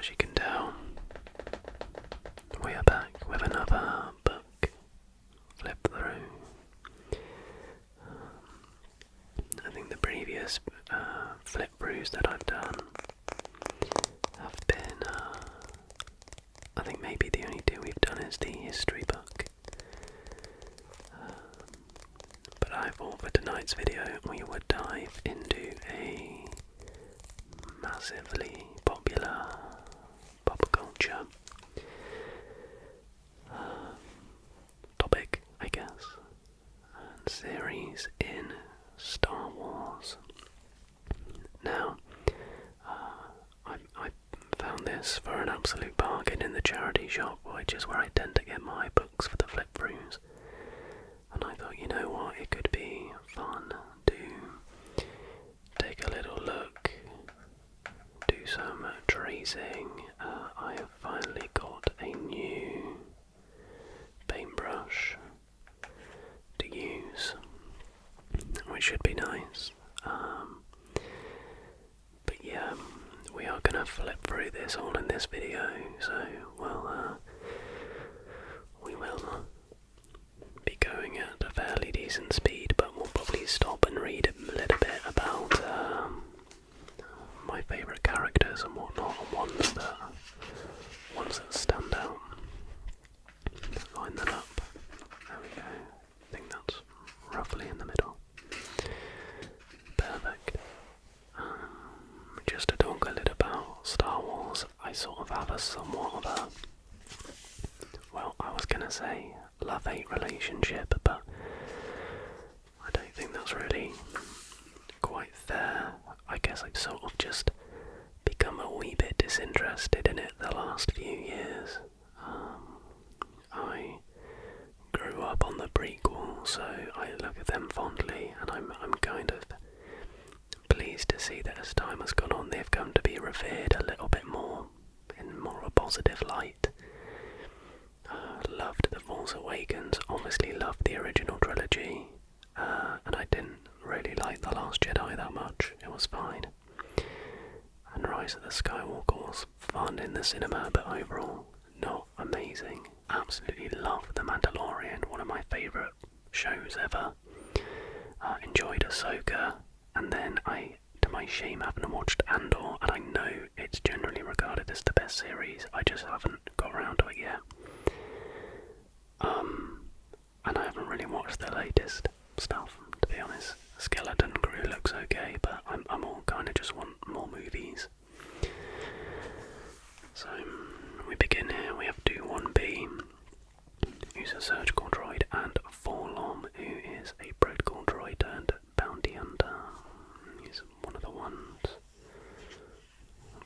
as you can tell, we are back with another book flip through. I think the previous flip throughs that I've done have been, I think maybe the only two we've done is the history book. But I thought for tonight's video we would dive into a massively popular pop culture topic, I guess, and series in Star Wars. Now, I found this for an absolute bargain in the charity shop, which is where I tend to get my books for the flip throughs. And I thought, you know what, it could be fun to take a little look, do some tracing. I have finally got a new paintbrush to use, which should be nice. But yeah, we are gonna flip through this all in this video, so we will be going at a fairly decent speed, but we'll probably stop and read a little bit about my favourite characters and whatnot, and ones that stand out. Line that up. There we go. I think that's roughly in the middle. Perfect. Just to talk a little about Star Wars, I sort of have a somewhat of a, well, I was gonna say love-hate relationship, but I don't think that's really quite fair. I guess I've sort of just become a wee bit disinterested in it the last few years. I grew up on the prequel, so I look at them fondly, and I'm kind of pleased to see that as time has gone on, they've come to be revered a little bit more, in more of a positive light. Loved The Force Awakens, obviously loved the original trilogy, and I didn't really like The Last Jedi that much. It was fine. And Rise of the Skywalker was fun in the cinema, but overall not amazing. Absolutely love The Mandalorian, one of my favourite shows ever. Enjoyed Ahsoka, and then I, to my shame, haven't watched Andor, and I know it's generally regarded as the best series. I just haven't got around to it yet. And I haven't really watched the latest stuff, to be honest. Skeleton Crew looks okay, but I'm all kind of just want more movies. So we begin here. We have 2-1B, who's a surgical droid, and Forlom, who is a protocol droid turned bounty hunter. He's one of the ones.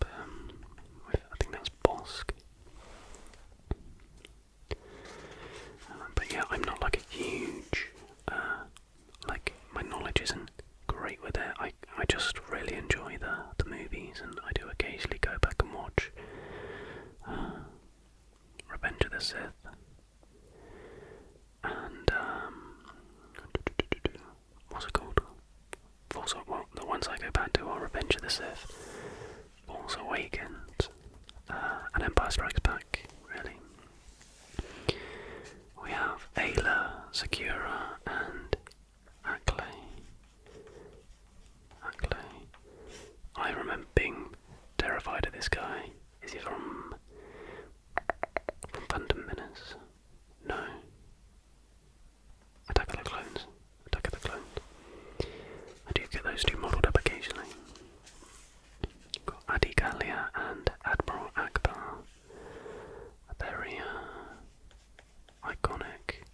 I think that's Bosk. But yeah, I'm not like a huge, my knowledge isn't great with it. I just really enjoy the movies, and I do occasionally go back and watch Revenge of the Sith, and what's it called? The ones I go back to are Revenge of the Sith, Force Awakens, and Empire Strikes Back, really. We have Ayla, Sakura, and Ackley. I remember being terrified of this guy. Is he from Phantom Menace? No. Attack of the Clones. I do get those two modelled up occasionally. Got Adi Gallia and Admiral Akbar. A very iconic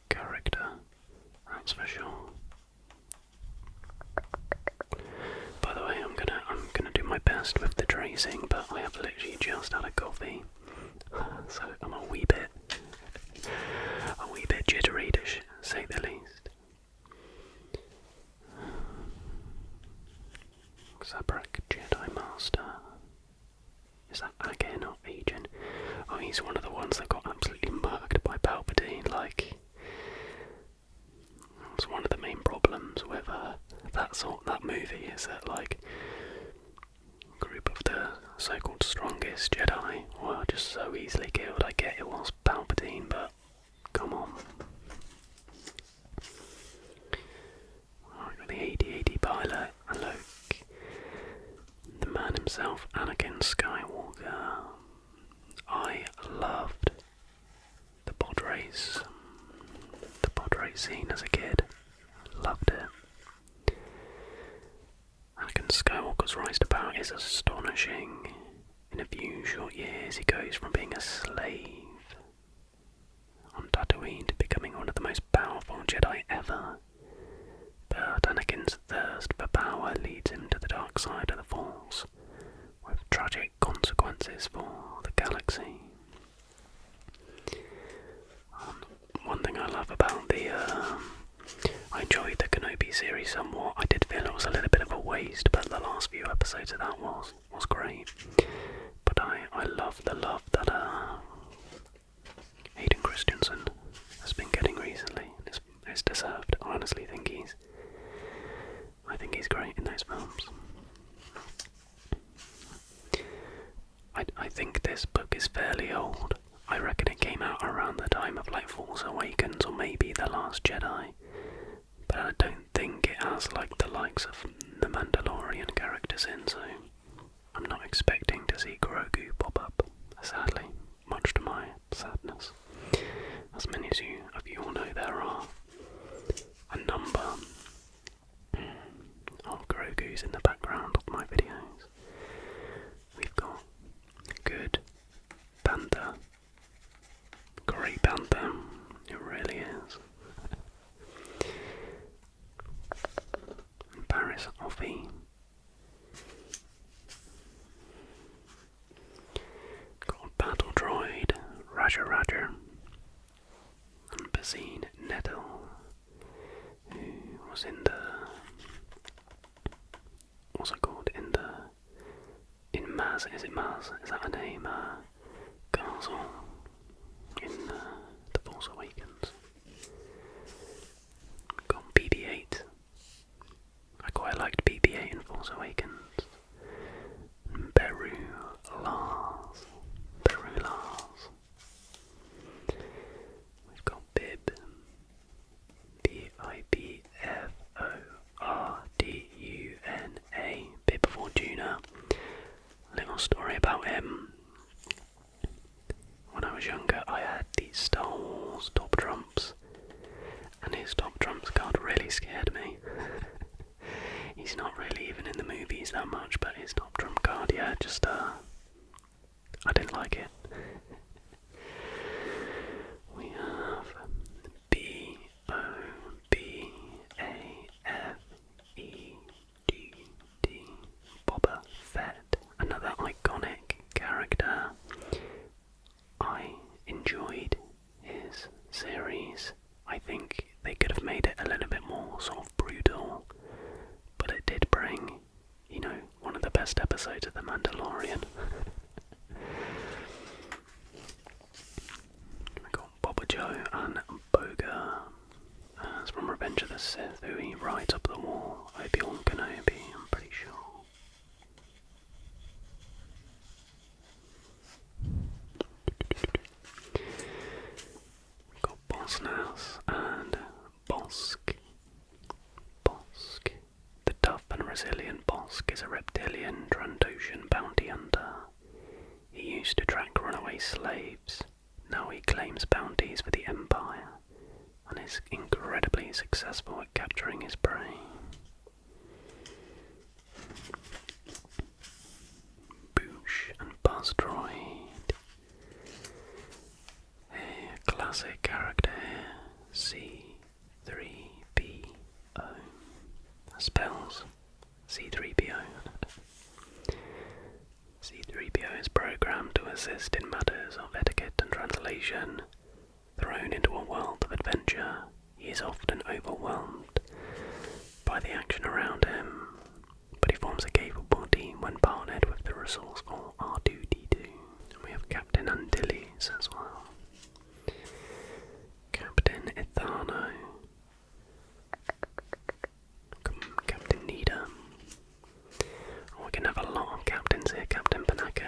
character, that's for sure. By the way, I'm gonna do my best with the tracing, but I have literally just had a coffee, so I'm a wee bit jittery to say the least. Zabrak Jedi Master. Is that again or Agent? Oh, he's one of the ones that got absolutely murked by Palpatine. Like, it's one of the main problems with that movie, is that like a group of the so-called strongest Jedi were just so easily killed. I get it was Palpatine, but come on. Alright, got the AT-AT pilot, and look, the man himself, Anakin Skywalker. I loved the pod race scene as a kid. Loved it. Anakin Skywalker's rise to power is astonishing. In a few short years, he goes from being a slave on Tatooine to becoming one of the most powerful Jedi ever. But Anakin's thirst for power leads him to the dark side of the Force, with tragic consequences for the galaxy. One thing I love about I enjoyed the Kenobi series somewhat. I did feel it was a little bit of a waste, but the last few episodes of that was great. But I love the love that Hayden Christensen has been getting recently. It's deserved. I honestly think he's great in those films. I think this book is fairly old. I reckon it came out around the time of like Force Awakens or maybe The Last Jedi. But I don't think it has like the likes of the Mandalorian characters in, so I'm not expecting to see Grogu pop up, sadly, much to my sadness. As many of you all know, there are a number of Grogus in the background of my videos. We've got good Panther, great Panther, it really is. Paris Offie. Got a battle droid, Raja, and Basine Nettle, who was in what's it called, in Maz, is it Maz? Is that a name? Castle in The Force Awakens. Got BB-8. I quite liked BB-8 in Force Awakens. Beru Lars. We've got Bib. Bibfortuna. Bib Fortuna. Little story about him. When I was younger, I had these Star Wars top trumps, and his top trumps card really scared me. He's not really even in the movies that much, but his top trump card, yeah, just I didn't like it. We have Boba-Fett, Boba Fett, another iconic character. I enjoyed his series. I think they could have made it a little bit more sort of brutal, but it did bring, one of the best episodes of The Mandalorian. We got Boba Joe and Boga. It's from Revenge of the Sith, who he rides up the wall. Obi-Wan Kenobi, I'm pretty sure. We've got Bosnas and Bosk. The tough and resilient Bosk is a reptilian Trandoshan bounty hunter. He used to track runaway slaves. Now he claims bounties for the Empire and is incredibly successful at capturing his prey. Boosh and Buzz Droid. A classic character here, C3PO. Spells C3PO. C3PO is programmed to assist in matters of etiquette and translation. Thrown into a world of adventure, he is often overwhelmed by the action around him, but he forms a capable team when partnered with the resourceful R2-D2. And we have Captain Antilles as well. Captain Ithano. Captain Needham. Oh, we can have a lot of captains here. Captain Panaka.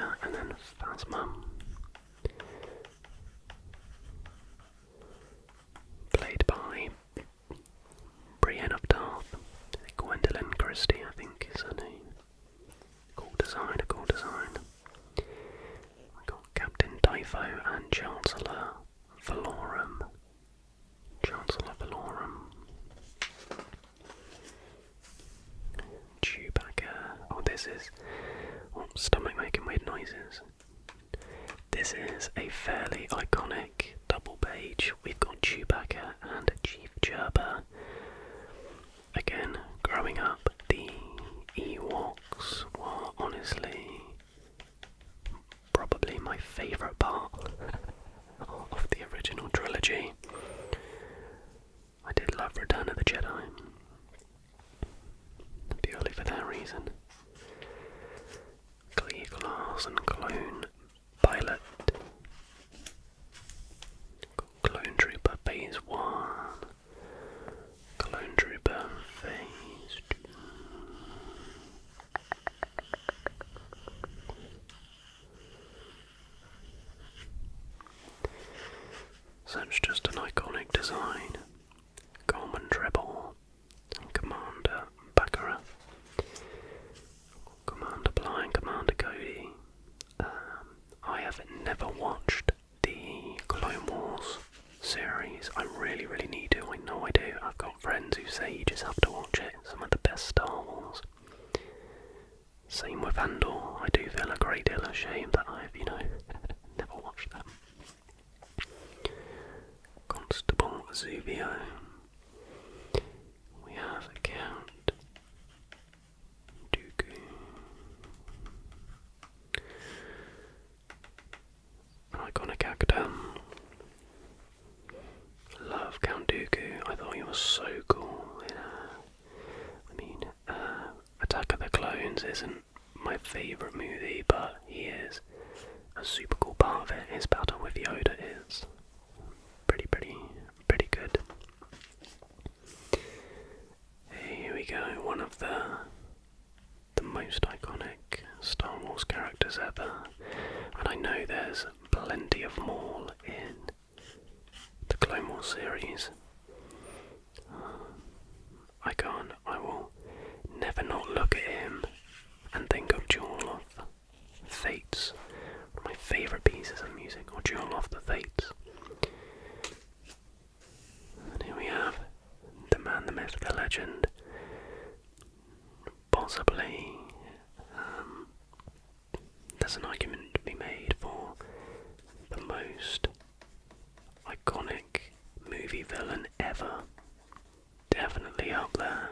this is stomach making weird noises. This is a fairly iconic double page. We've got Chewbacca and Chief Gerber. Again, growing up, the Ewoks were honestly probably my favourite part of the original trilogy. I did love Return of the Jedi, purely for that reason. Clear Glass and Clone Pilot. Clone Trooper Phase 1. Clone Trooper Phase 2. Such just an iconic design. Common Treble and Commander Baccarat. Commander Bly and Commander Cody. I have never watched the Clone Wars series. I really need to. I know I do. I've got friends who say you just have to watch it. Some of the best Star Wars. Same with Andor. I do feel a great deal ashamed that I've, never watched them. Constable Zuvio. We have Count Dooku. An iconic actor. Love Count Dooku. I thought he was so cool. Attack of the Clones isn't my favourite movie, but he is a super cool part of it. His battle with Yoda is pretty good. Here we go, one of the most iconic Star Wars characters ever, and I know there's plenty of Maul in the Clone Wars series. I will never not look at him and think of Jewel of Fates, one of my favourite pieces of music, or Jewel of the Fates. And here we have the man, the myth, the legend. Possibly, there's an argument to be made for the most iconic movie villain ever. Definitely up there.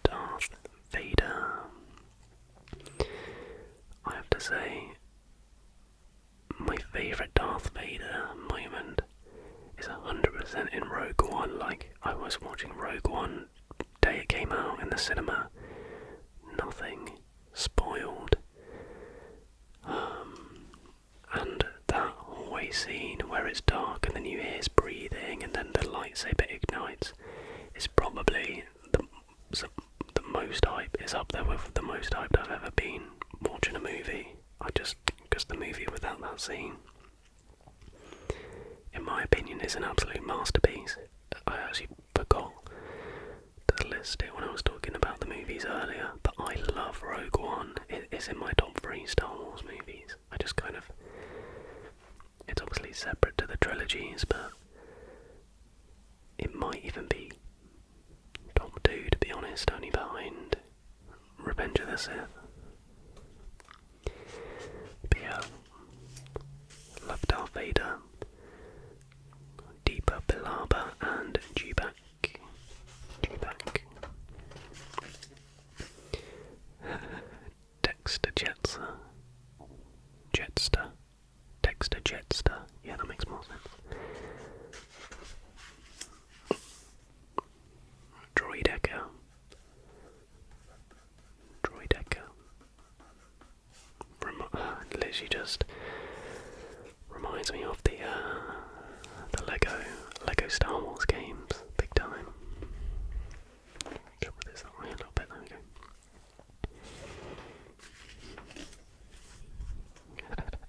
Darth Vader. I have to say, my favourite Darth Vader moment is 100% in Rogue One. Like, I was watching Rogue One day it came out in the cinema. Nothing spoiled. And that hallway scene where it's dark and then you hear his breathing and then the lightsaber ignites is probably the most hype. Is up there with the most hyped I've ever been watching a movie. Because the movie without that scene, in my opinion, is an absolute masterpiece. I actually forgot to list it when I was talking about the movies earlier, but I love Rogue One. It's in my top 3 Star Wars movies. I just kind of... It's obviously separate to the trilogies, but it might even be top 2, to be honest, only behind Revenge of the Sith. But yeah, love Darth Vader, Deepa Bilaba, and Jubak. Dexter Jetster. Yeah, that makes more sense. Droideka. Literally just reminds me of the Lego Star Wars games, big time. Cover this that way a little bit. There we go.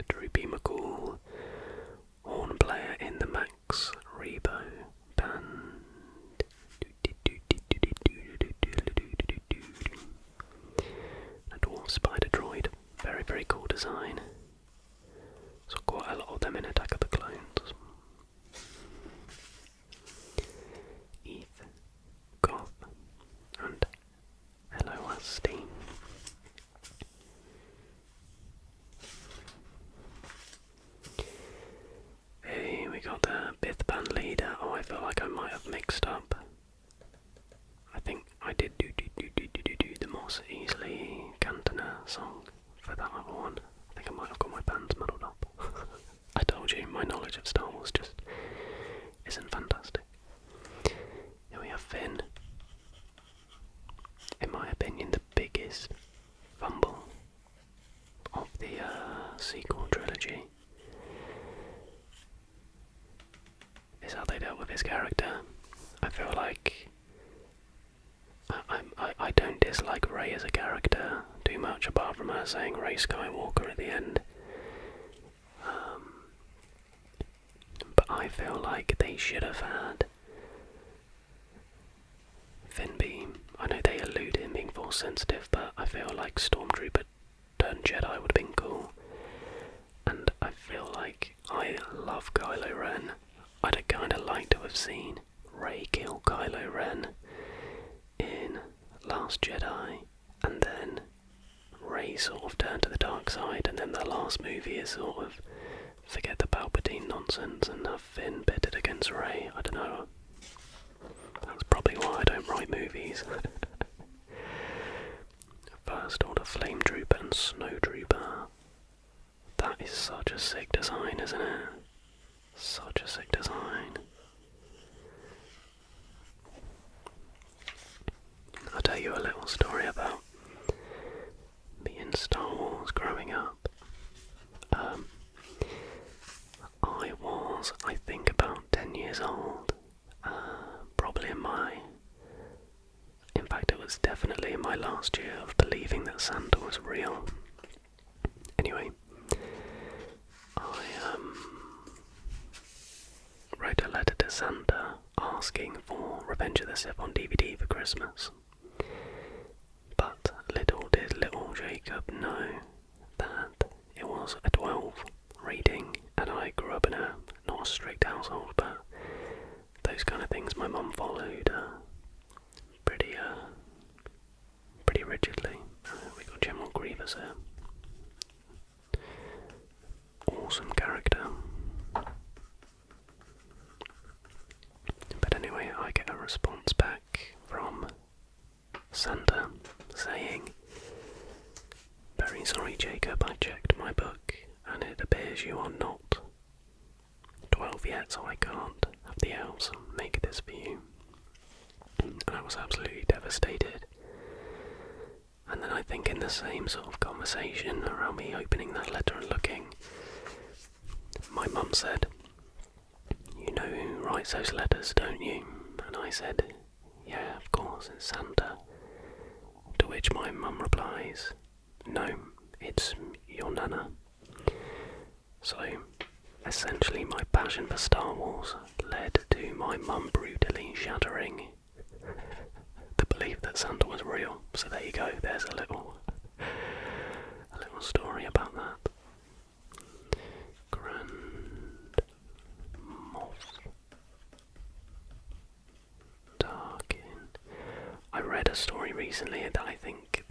Drew B. McCall, horn player in the Max Rebo band. A dwarf spider droid, very cool design. So quite a lot of them in Attack of the Clones. Eve, Goth, and Hello Asti. Amos Easley Cantona song for that other one. I think I might have got my bands muddled up. I told you, my knowledge of Star Wars just isn't fantastic. Here we have Finn. In my opinion, the biggest fumble of the sequel trilogy is how they dealt with his character. I feel like I don't dislike Rey as a character too much, apart from her saying Rey Skywalker at the end. But I feel like they should have had Finn be, I know they allude to him being force sensitive, but I feel like Stormtrooper turned Jedi would have been cool. And I feel like I love Kylo Ren. I'd have kind of liked to have seen Rey kill Kylo Ren in Last Jedi, and then Rey sort of turned to the dark side, and then the last movie is sort of forget the Palpatine nonsense and have Finn pitted against Rey. I don't know. That's probably why I don't write movies. First Order Flame Trooper and Snow Trooper. That is such a sick design, isn't it? Such a sick design. I'll tell you a little story about me in Star Wars growing up. I was, I think, about 10 years old. Probably in fact it was definitely in my last year of believing that Santa was real. Anyway, I wrote a letter to Santa asking for Revenge of the Sith on DVD for Christmas. But little did little Jacob know that it was a 12 rating, and I grew up in not a strict household, but those kind of things my mum followed pretty rigidly. We got General Grievous here. Awesome character. But anyway, I get a response back from Santa saying, "Very sorry Jacob, I checked my book and it appears you are not 12 yet, so I can't have the elves make this for you." And I was absolutely devastated. And then I think in the same sort of conversation around me opening that letter and looking, my mum said, "You know who writes those letters, don't you?" And I said, "Yeah, of course, it's Santa." To which my mum replies, "No, it's your nana." So, essentially my passion for Star Wars led to my mum brutally shattering the belief that Santa was real. So there you go, there's a little story about that. Grand Moff Tarkin. I read a story recently that I think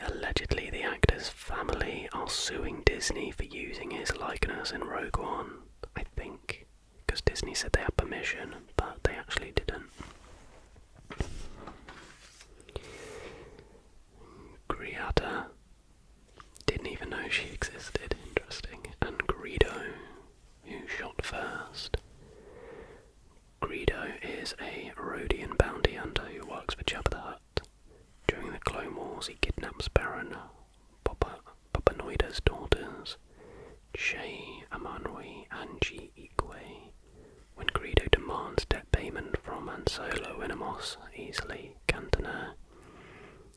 allegedly the actor's family are suing Disney for using his likeness in Rogue One. I think because Disney said they had permission, but they actually didn't. Griata. Didn't even know she existed. Interesting. And Greedo, who shot first. Greedo is a Rhodian bounty hunter who works for Jabba the Hutt. During the Clone Wars, he kidnaps Baron Papanoida's daughters, Shay Amanui and Ji Ikwe. When Greedo demands debt payment from Han Solo and Amos Easley Cantona,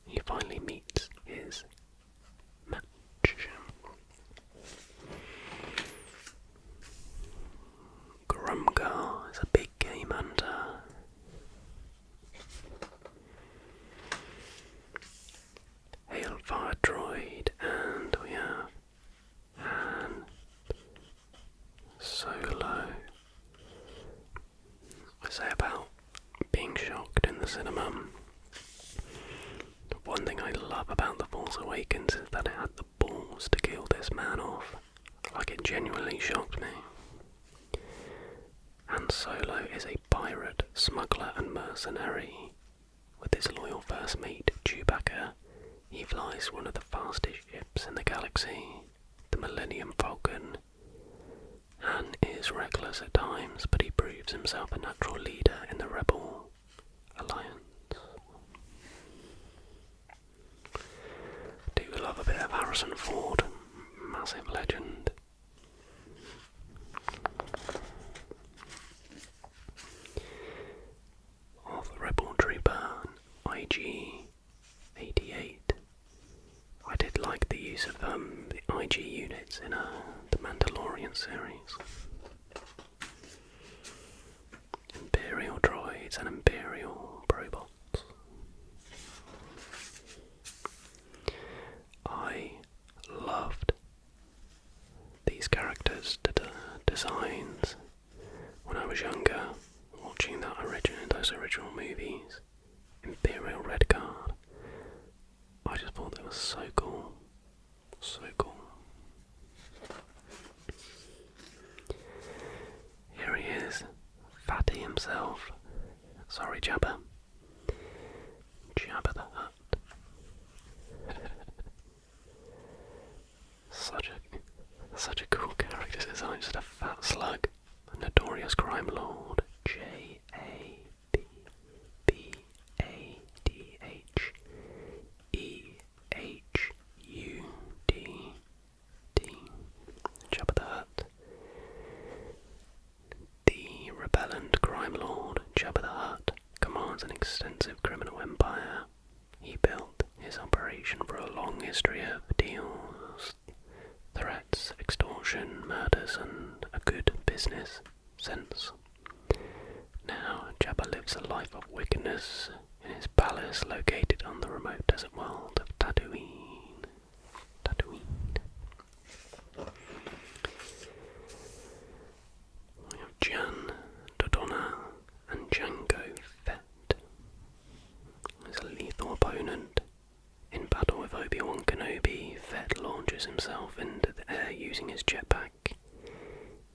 he finally meets his match. Grumgar is a big game hunter. Hailfire droid, and we have Han Solo. I say about being shocked in the cinema. One thing I love about The Force Awakens is that it had the balls to kill this man off. Like, it genuinely shocked me. Han Solo is a pirate, smuggler and mercenary With his loyal first mate, Chewbacca, he flies one of the fastest ships in the galaxy, the Millennium Falcon. Han is reckless at times, but he proves himself a natural leader in the Rebel Alliance. Do love a bit of Harrison Ford, massive legend. Of Rebel Trooper IG-88. I did like the use of the IG units in the Mandalorian series. Imperial droids and Imperial robots. I loved these characters' designs when I was younger, watching those original movies. Imperial Red Guard. I just thought they were so cool. So cool. Here he is, Fatty himself. Sorry, Jabba. Jabba the Hutt. Such a cool character design, just a fat slug, a notorious crime lord. J-A-B-B-A-D-H-U-D-D. Jabba the Hutt. The repellent crime lord, Jabba the Hutt, commands an extensive criminal empire. He built his operation for a long history of deals, threats, extortion, murders, and a good business sense. Now, Jabba lives a life of wickedness in his palace located on the remote desert world of Tatooine. We have Jan, Dodonna, and Jango Fett. He's a lethal opponent. In battle with Obi-Wan Kenobi, Fett launches himself into the air using his jetpack.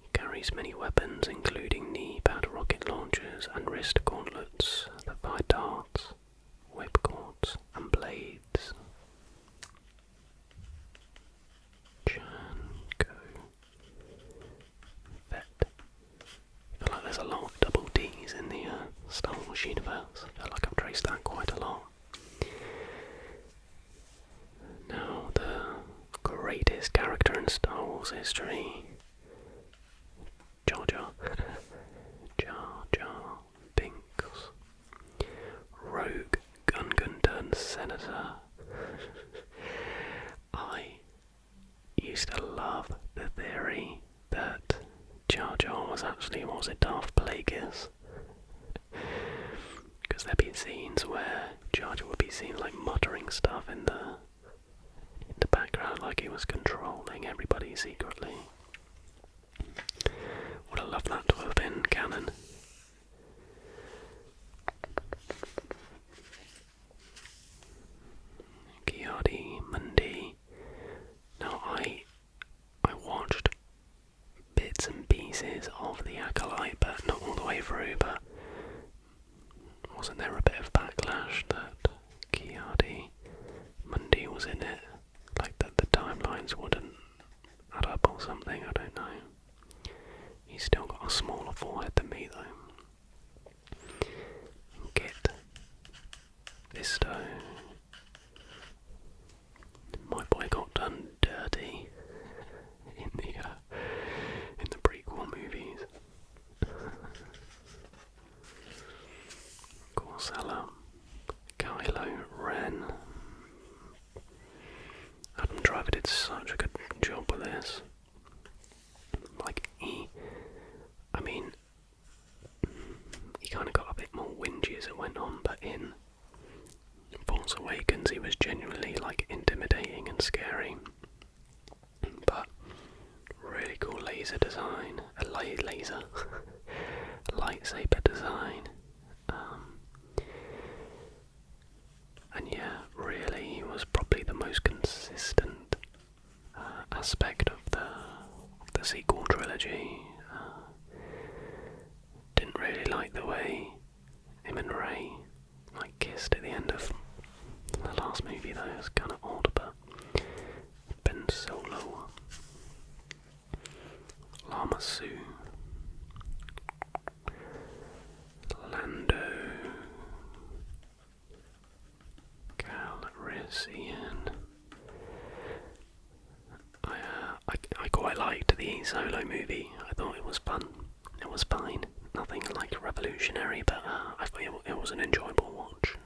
He carries many weapons, including knee-pad rocket launchers and wrist gauntlets that fire darts, whipcords, and blades. Jango Fett. I feel like there's a lot of double D's in the Star Wars universe. I feel like I've traced that quite a lot. Now, the greatest character in Star Wars history, Jar Jar. Jar Jar Binks. Rogue Gungan turned senator. I used to love the theory that Jar Jar was actually, Darth Plagueis. Because there'd be scenes where Jar Jar would be seen like muttering stuff in the background, like he was controlling everybody secretly. Would have loved that to have been canon. Kiadi Mundi. Now I watched bits and pieces of The Acolyte, but not all the way through, but wasn't there a bit of backlash that Kiadi Mundi was in it? Like that the timelines wouldn't add up or something, I don't know. He's still got a smaller forehead than me though. Kit Fisto. My boy got done dirty in the prequel movies. Corsella, Kylo Ren. Adam Driver did such a good job with this. Like, he kind of got a bit more whingy as it went on, but in Force Awakens he was genuinely like intimidating and scary. But really cool laser design, lightsaber design. And yeah, really, he was probably the most consistent aspect of the sequel trilogy. Didn't really like the way him and Rey kissed at the it's kind of odd, but Ben Solo, Lama Su, Lando, Calrissian. I quite liked the Solo movie. I thought it was fun. It was fine. Nothing like revolutionary, but I thought it was an enjoyable watch.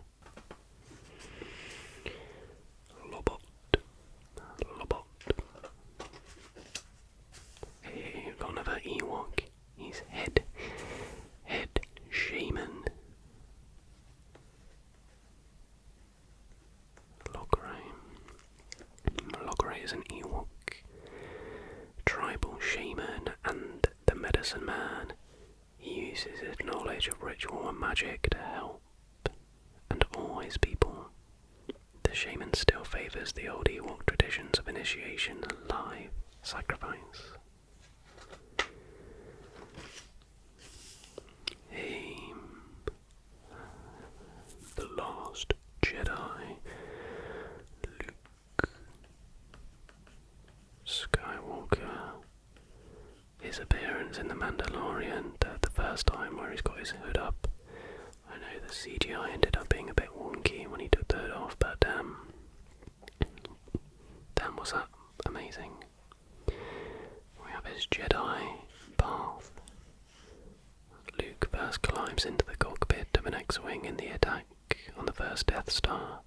Lobot. Hey, we've got another Ewok. He's head shaman. Logray is an Ewok tribal shaman and the medicine man. He uses his knowledge of ritual and magic to help and awe his people. The shaman still favours the old Ewok traditions of initiation and live sacrifice. The Last Jedi, Luke Skywalker. His appearance in The Mandalorian, the first time where he's got his hood up. I know the CGI ended up being a bit wonky when he took the hood off, but damn was that amazing. We have his Jedi path. Luke first climbs into the cockpit of an X-Wing in the attack on the first Death Star,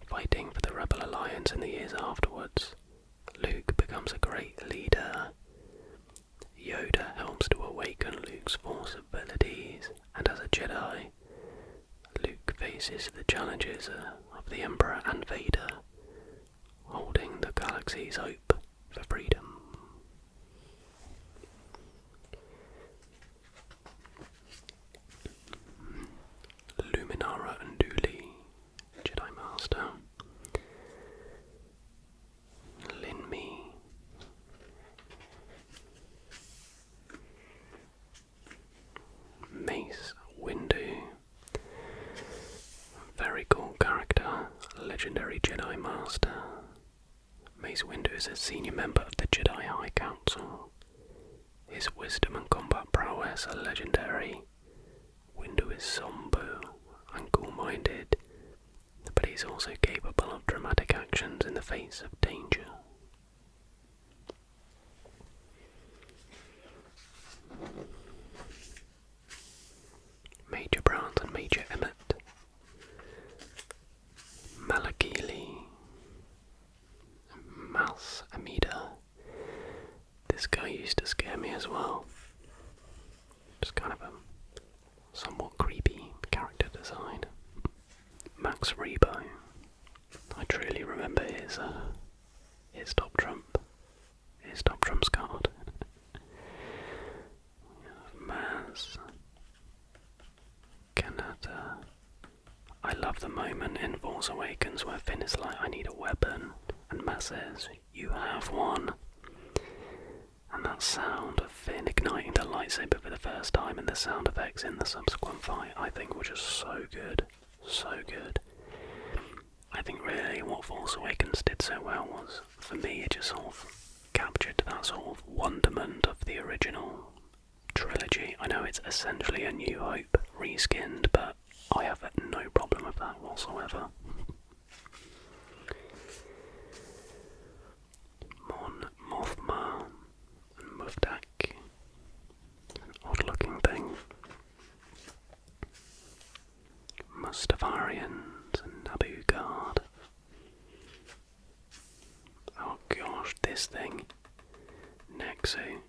fighting for the Rebel Alliance in the years afterwards. Luke becomes a great leader. Yoda helps to awaken Luke's Force abilities, and as a Jedi, Luke faces the challenges of the Emperor and Vader, holding the galaxy's hope for freedom. Luminara Unduli, Jedi Master. Linmi. Mace Windu. Very cool character, legendary Jedi Master. Mace Windu is a senior member of the Jedi High Council. His wisdom and combat prowess are legendary. Windu is somber and cool-minded, but he's also capable of dramatic actions in the face of danger. Major Brant and Major Emmett. Malakili. Mas Amida. This guy used to scare me as well. Just kind of a somewhat creepy character design. Max Rebo. I truly remember his top trumps card. Maz. Kanata. I love the moment in Force Awakens where Finn is like, I need a weapon, and Maz says, you have one. And that sound of Finn igniting the lightsaber for the first time and the sound effects in the subsequent fight, I think were just so good. So good. I think really what Force Awakens did so well was, for me, it just sort of captured that sort of wonderment of the original trilogy. I know it's essentially A New Hope reskinned, but I have no problem with that whatsoever. Mon Mothma and Muftak. An odd looking thing. Mustafarians and Naboo Guard. Oh gosh, this thing. Nexu.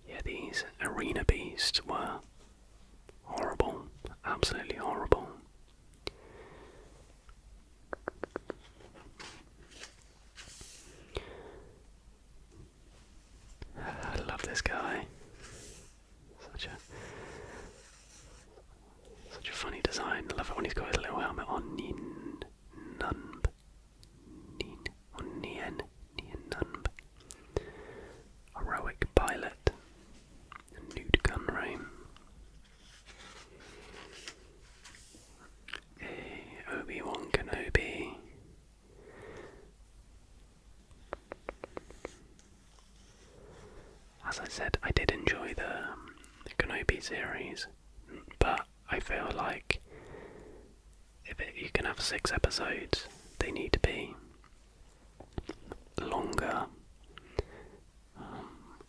Yeah, these arena beasts were horrible. Absolutely horrible. I love this guy. Such a funny design. I love it when he's got his little helmet on. Nien Nunb. Heroic pilot. A nude gun rain. Obi-Wan Kenobi. series, but I feel like you can have 6 episodes, they need to be longer.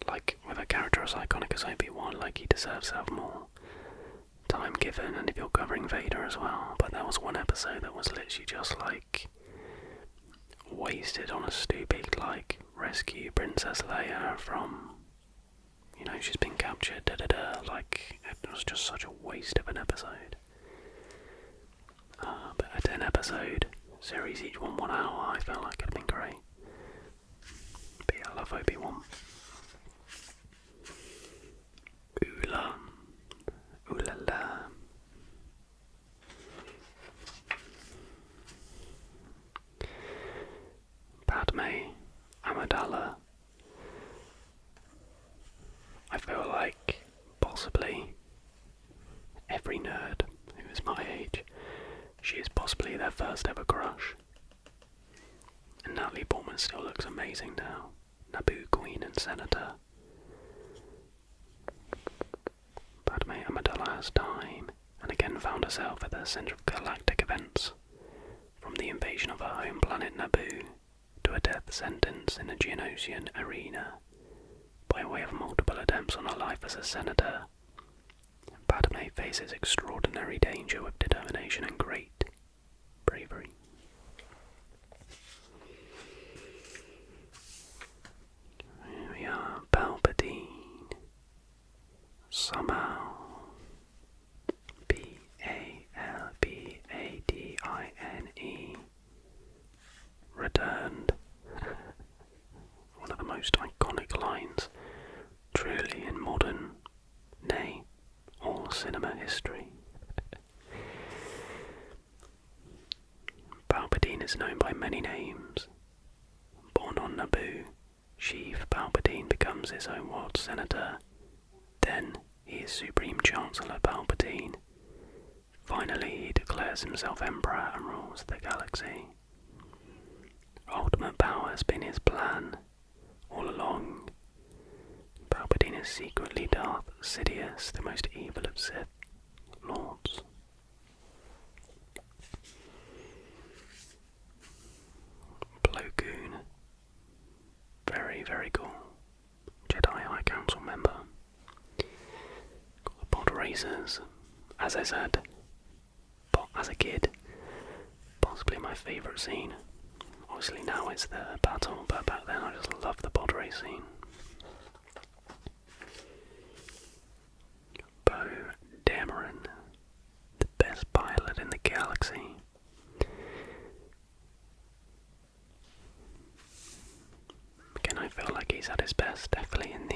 Like with a character as iconic as Obi-Wan, like he deserves to have more time given, and if you're covering Vader as well. But there was one episode that was literally just like wasted on a stupid like rescue Princess Leia from, you know, she's been captured, like it was just such a waste of an episode. But a 10 episode series, each 1 hour, I felt like it'd have been great. But yeah, I love Obi-Wan. Ooh la la. Padme Amidala. I feel like possibly every nerd who is my age, she is possibly their first ever crush. And Natalie Portman still looks amazing now. Naboo Queen and Senator. Padme Amidala has time, and again found herself at the centre of galactic events. From the invasion of her home planet Naboo, to a death sentence in a Geonosian arena, by way of multiple attempts on her life as a senator, Padme faces extraordinary danger with determination and great bravery. Here we are, Palpatine. Somehow. Palpatine. Returned. One of the most iconic lines, truly in modern, nay, all cinema history. Palpatine is known by many names. Born on Naboo, Sheev Palpatine becomes his own world senator. Then he is Supreme Chancellor Palpatine. Finally, he declares himself Emperor and rules the galaxy. Ultimate power has been his plan all along. Palpatine is secretly Darth Sidious, the most evil of Sith Lords. Plo Koon. Very, very cool. Jedi High Council member. Got the pod racers. As I said, as a kid, possibly my favourite scene. Obviously now it's the battle, but back then I just loved the pod race scene. Poe Dameron, the best pilot in the galaxy. Again, I feel like he's at his best, definitely in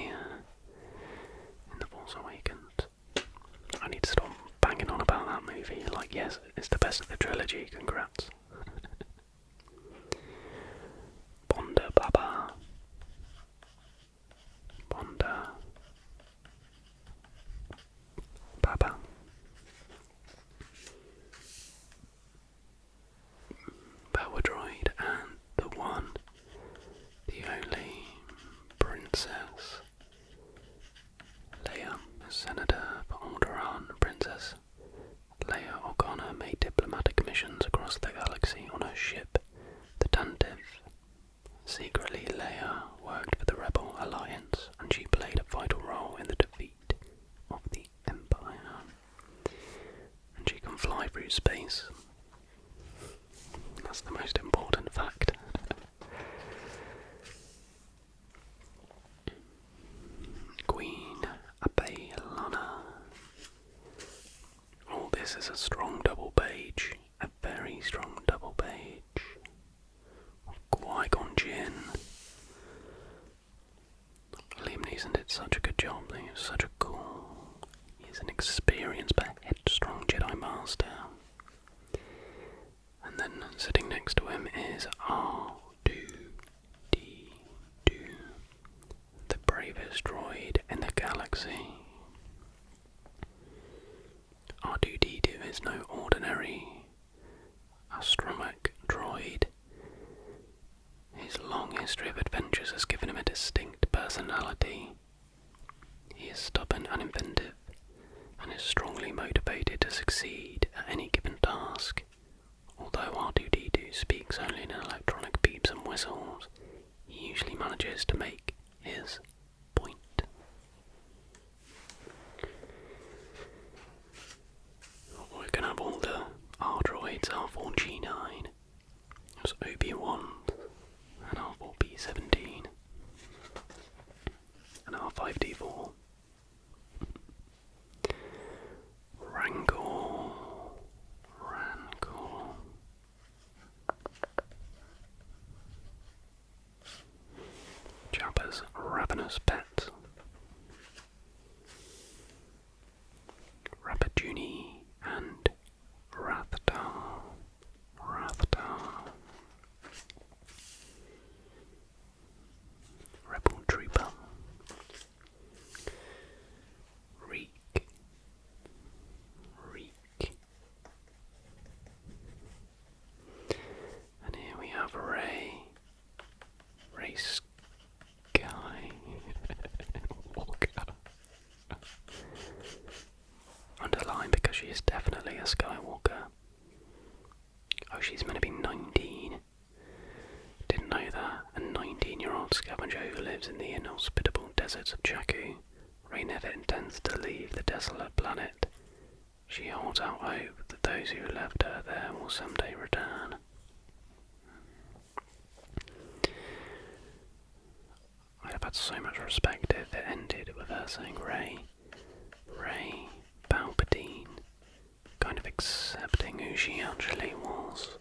the Force Awakens. I need to stop banging on about that movie. Like, yes, it's the best of the trilogy. Congrats. Ponda Baba. Ponda Baba. Power Droid and the one, the only Princess Leia, Senator for Alderaan. Princess Leia Organa made diplomatic missions across the galaxy on her ship, the Tantive. Secretly, Leia worked for the Rebel Alliance, and she played a vital role in the defeat of the Empire. And she can fly through space. That's the most important fact. Queen Abeilana. Oh, this is a strong double page. A very strong double page. Qui-Gon Jinn. Liam Neeson did such a good job. He was such a cool. He's an experienced but headstrong Jedi Master. And then sitting next to him is R2-D2, the bravest droid in the galaxy. R2-D2 is no Oh, she's meant to be 19. Didn't know that. A 19-year-old scavenger who lives in the inhospitable deserts of Jakku. Rey never intends to leave the desolate planet. She holds out hope that those who left her there will someday return. I'd have had so much respect if it ended with her saying Rey Palpatine, kind of accepting who she actually was.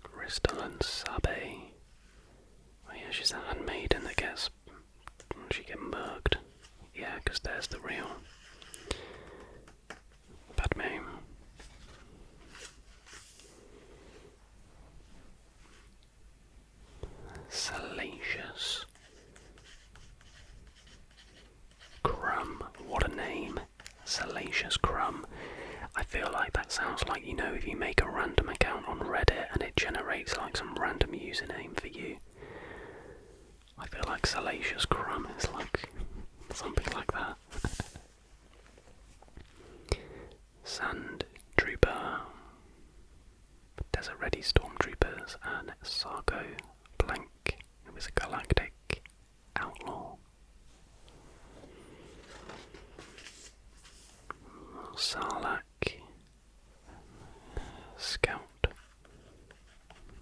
Crystalline Sabe. Oh yeah, she's the handmaiden that gets... she gets murked. Yeah, because there's the real Padme. Salacious Crumb. What a name. Salacious Crumb. I feel like that sounds like, you know, if you make a random account on Reddit and it generates like some random username for you. I feel like Salacious Crumb is like something like that. Sand Trooper, Desert Ready Stormtroopers, and Sargo Blank, who was a galactic outlaw. Sarlacc, Scout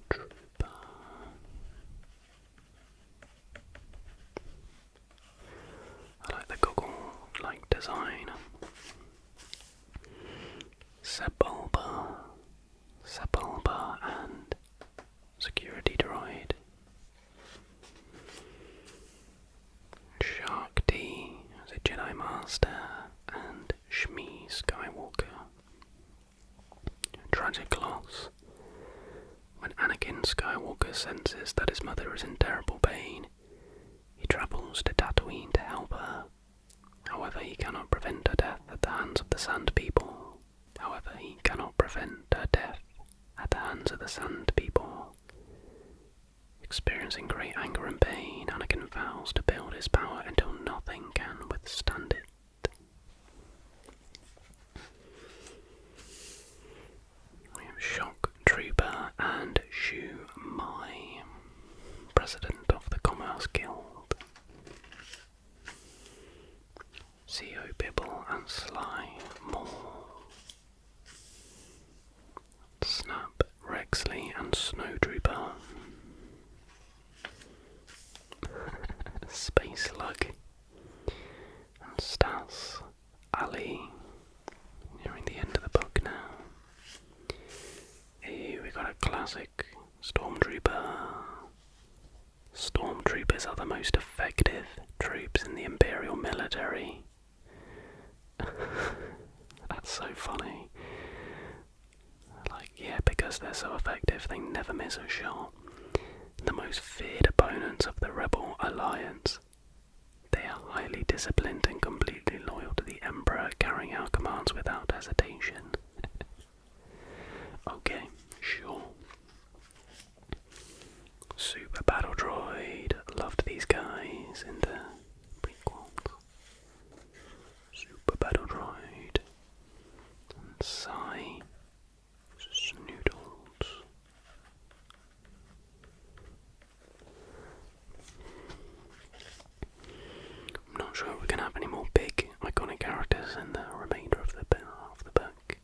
Trooper. I like the goggle-like design. Sepulba and security droid. Shark D as a Jedi Master, and Shmi Skywalker. Tragic loss. When Anakin Skywalker senses that his mother is in terrible pain, he travels to Tatooine to help her. However, he cannot prevent her death at the hands of the Sand People. Experiencing great anger and pain, Anakin vows to build his power until nothing can withstand it. We have Shock Trooper and Shu Mai, President of the Commerce Guild. CO Bibble and Sly Moore. Snap Rexley and Snowtrooper. Space Slug and Stas Ali. Nearing the end of the book now. Here we got a classic Stormtrooper. Stormtroopers are the most effective troops in the Imperial military. That's so funny. Like, yeah, because they're so effective, they never miss a shot. The most feared opponents of the Rebel Alliance. They are highly disciplined and completely loyal to the Emperor, carrying out commands without hesitation. Okay, sure. Super Battle Droid. Loved these guys in the prequels. Super Battle Droid. And Psy Snoodles. I'm not sure if we're going to have any more big iconic characters in the remainder of the book.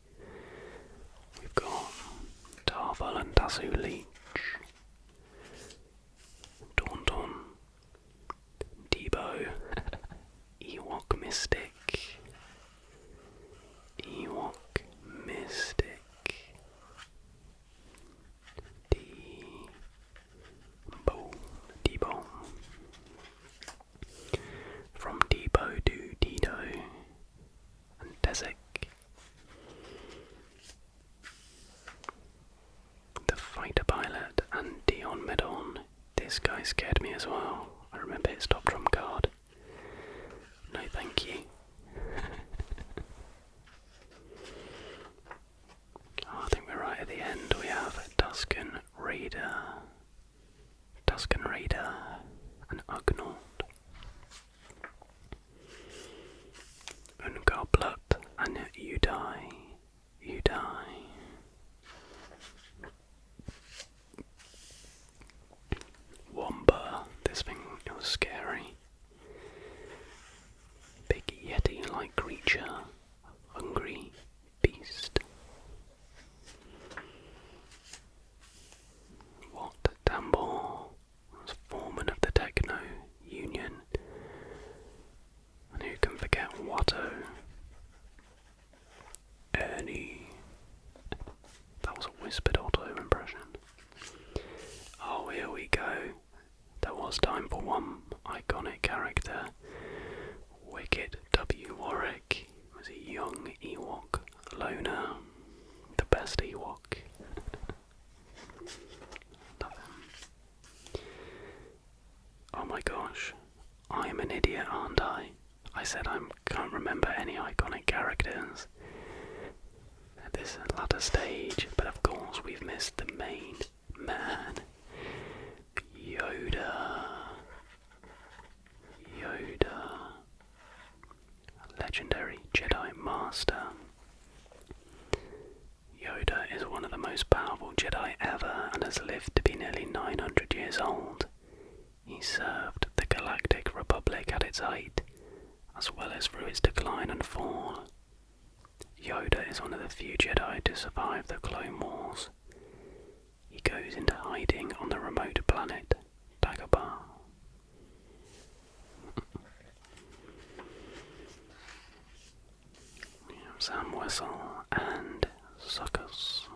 We've got Tarval and Tasu Leech, Tauntaun, Debo, Ewok Mystic, Debo. From Debo to Dido, and Desek. The fighter pilot and Dion Medon. This guy scared me as well. I remember his top trump card. No thank you. I think we're right at the end. We have Tusken Raider, and Ugnaught. Ungarblut and Udai. cloner, the best Ewok. Love him. Oh my gosh, I am an idiot, aren't I? I said I can't remember any iconic characters at this latter stage, but of course we've missed the main man, Yoda. Legendary Jedi Master. Yoda is one of the most powerful Jedi ever and has lived to be nearly 900 years old. He served the Galactic Republic at its height, as well as through its decline and fall. Yoda is one of the few Jedi to survive the Clone Wars. He goes into hiding on the remote planet Dagobah. Sam Wessel and Succus.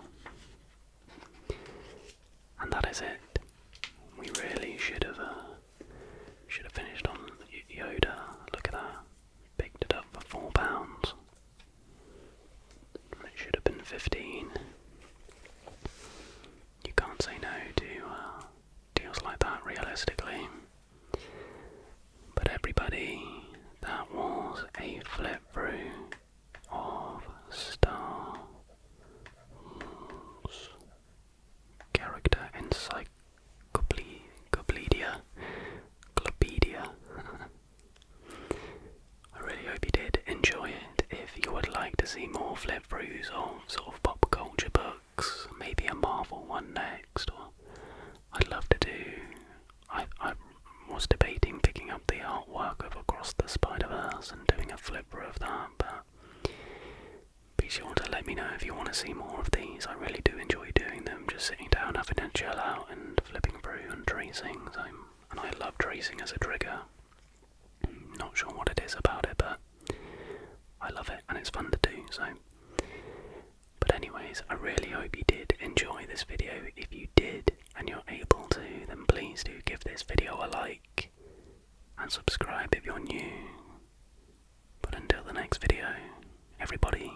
And that is it. We really should have finished on Yoda. Look at that. Picked it up for £4. It should have been 15. You can't say no to deals like that realistically. But everybody, that was a flip through of Star Wars character encyclopedia. I really hope you did enjoy it. If you would like to see more flip throughs of sort of pop culture books, maybe a Marvel one next, or I'd love to do. I was debating picking up the artwork of Across the Spider-Verse and doing a flip through of that, but be sure to let me know if you want to see more of these. I really do enjoy doing them, just sitting down, having a chill out and flipping through and tracing. And I love tracing as a trigger. Not sure what it is about it, but I love it and it's fun to do. But anyways, I really hope you did enjoy this video. If you did and you're able to, then please do give this video a like and subscribe if you're new. But until the next video, everybody,